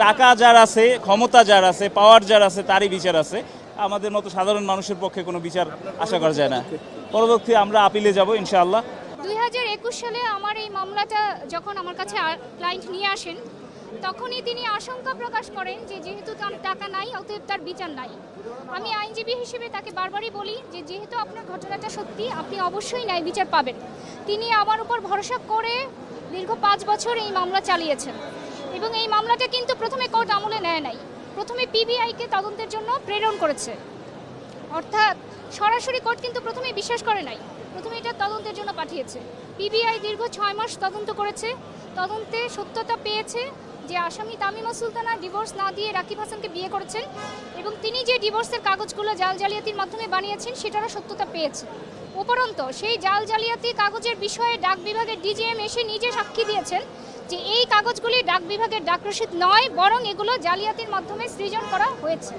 টাকা যার আছে, ক্ষমতা যার আছে, পাওয়ার যার আছে, তারই বিচার আছে। আমাদের মতো সাধারণ মানুষের পক্ষে কোনো বিচার আশা করা যায় না। পরবর্তী আমরা আপিলে যাব ইনশাআল্লাহ। 2021 সালে আমার এই মামলাটা যখন আমার কাছে ক্লায়েন্ট নিয়ে আসেন, তখনই তিনি আশঙ্কা প্রকাশ করেন যে যেহেতু তার টাকা নাই, অতএব তার বিচার নাই। আমি আইনজীবী হিসেবে তাকে বারবারই বলি যে যেহেতু আপনার ঘটনাটা সত্যি, আপনি অবশ্যই ন্যায় বিচার পাবেন। তিনি আমার উপর ভরসা করে দীর্ঘ 5 বছর এই মামলা চালিয়েছেন এবং এই মামলাটা কিন্তু প্রথমে কোর্ট আমলে নেয় নাই, প্রথমে পিবিআইকে তদন্তের জন্য প্রেরণ করেছে। অর্থাৎ সরাসরি কোর্ট কিন্তু প্রথমে বিশ্বাস করে নাই, প্রথমে এটা তদন্তের জন্য পাঠিয়েছে। পিবিআই দীর্ঘ 6 মাস তদন্ত করেছে, তদন্তে সত্যতা পেয়েছে যে আসামি তামিমা সুলতানা ডিভোর্স না দিয়ে রাকিব হাসানকে বিয়ে করেছেন এবং তিনি যে ডিভোর্সের কাগজগুলো জাল জালিয়াতির মাধ্যমে বানিয়েছেন সেটারও সত্যতা পেয়েছে। উপরন্তু সেই জাল জালিয়াতি কাগজের বিষয়ে ডাক বিভাগের ডিজিএম এসে নিজে সাক্ষী দিয়েছেন যে এই কাগজগুলি ডাক বিভাগের ডাক রসিদ নয়, বরং এগুলো জালিয়াতির মাধ্যমে সৃজন করা হয়েছে।